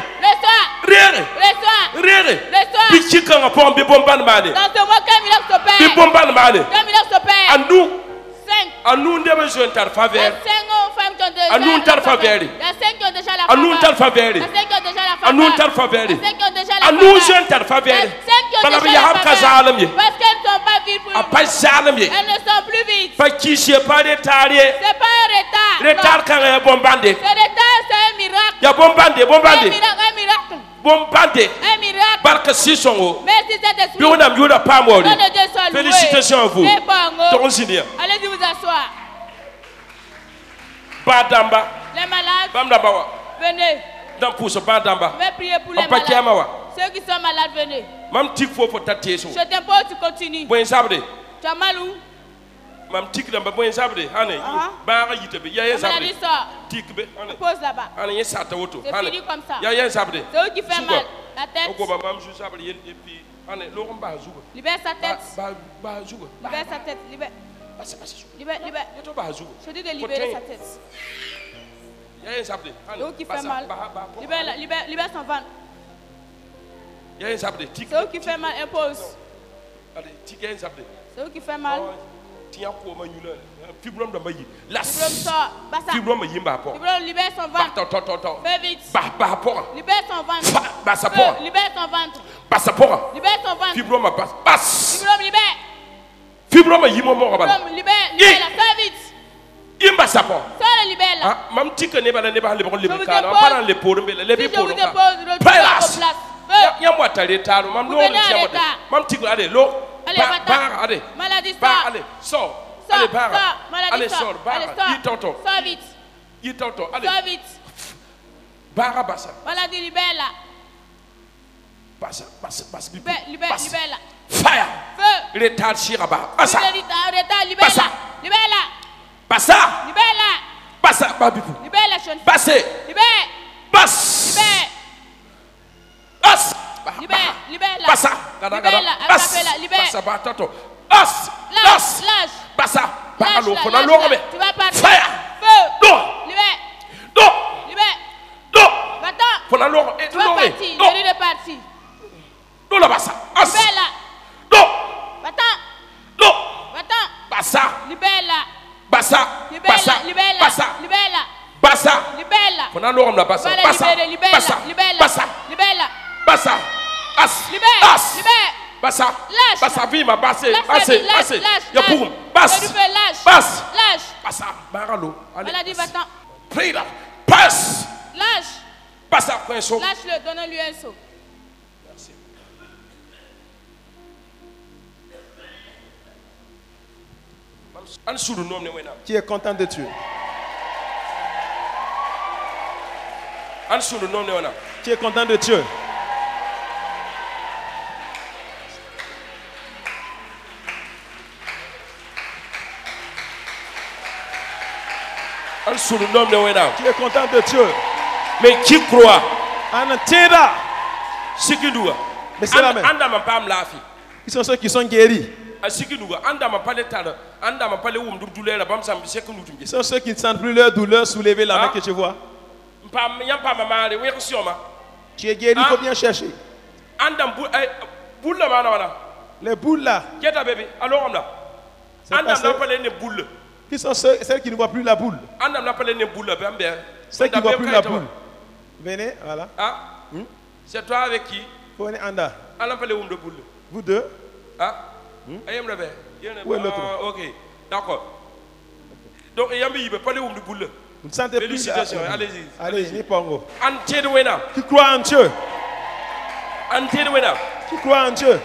Rere. Bichi kan pombe bomban mane. Bi bomban mane. Andu. nous devons besoin de faveur. Les 5 femmes qui ont déjà À nous tar faveur. Les 5 qui ont déjà la À nous tar faveur. Les 5 qui ont déjà la À nous tar faveur. Les 5 qui ont déjà la À nous jeunes tar faveur. Les 5 qui ont Parce déjà la parce qu'elles ne sont pas vives pour le moment. Elles ne sont plus vives. Pas qui c'est pas retard. C'est pas un retard. Retard quand est bombardé. Ce retard, c'est un miracle. Il y a bombardé. Un miracle. Bombardé. Un miracle. Barque 6 sont. Merci Saint-Esprit. Nous n'avons pas mort. Félicitations à vous. Allez-y vous asseoir. Badamba. Les malades. Bamdamba. Venez. Dans pouce Badamba. Je vais prier pour les malades. Ceux qui sont malades, venez. Mam tik fo pour tater so. Je t'impose, tu continues. Bon sabre. Tu as mal où? Mam tik damba bon sabre. Hané. Ba yite be ya sabre. Tik be. Pose là-bas. Hané ça ta auto. C'est fini comme ça. Ya sabre. C'est eux qui fait mal. La tête. Oko ba mam jou sabre et puis hané lo ba zuga. Libère sa tête. Ba zuga. Libère sa tête. Libère. Libère. Je dis de libérer sa tête. C'est eux qui fait mal. Libère son ventre. C'est eux qui fait mal. Impose. C'est eux qui fait mal. Fibrome sort. Fibrome libère son ventre. Fais vite. Libère son ventre. Libère ton ventre. Libère ton ventre. Fibrome libère. Fibrome yimo libère. Fais vite. Imba sapo. Sors libère là. Mam tika ne bala ne ba le bon le cas. On parle les pour les pour. Place. Ya moi tali taro mam lo mam tika allez lo. Allez va. Allez. Maladie sort. Allez, sors. Allez barre. Allez sors. Allez tonton. Sors vite. Yi tonton. Allez. Sors vite. Barra bassa. Maladie libère là. Passa. Libère là. Fire. Feu. Retard chiraba. Assa. Retard libère là. Libère là. Passa. Libère là. Passa babipou. Libère la jeune fille. Passez. Libère. Passe. Libère. As. Libère là. Passa. Libère là. Libère. Passa ba tonton. As. Lâche. Passa. Lâche. Tu vas partir. Fire. Feu. Do. Libère. Do. Va-t'en. Faut la lore et tu vas partir. Je dis de partir. Do la passa. As. Libère là. Do. Va-t'en. Do. Va-t'en. Passa. Libère là. Bassa. Libère là. Bassa. Libère là. Faut la lore la passa. Bassa. Libère là. Libère là. Bassa. As. Libère. As. Libère. Bassa. Lâche. Bassa vima basse. Lâche. Ya pour. Basse. Lâche. Bassa. Baralo. Maladie va-t'en. Pray là. Passe. Lâche. Bassa. Prends son. Lâche-le. Donne-lui un saut. Merci. Qui est content de Dieu? Qui est content de Dieu? Qui est content de Dieu? Mais qui croit? Mais c'est la même. Ils sont ceux qui sont guéris. Ce sont ceux qui ne sentent plus leur douleur. Soulevez la main que je vois. Tu es guéri, il faut bien chercher. Les boules là. Qui sont celles qui ne voient plus la boule? Ceux qui ne voient plus la boule. Venez, voilà. C'est toi avec qui? Venez, Anda. Vous deux. Où est l'autre? Ok, d'accord. Donc, il y a un boule. Vous ne sentez plus. Félicitations, allez-y. Allez-y, Pongo. Qui croit en Dieu? Qui croit en Dieu?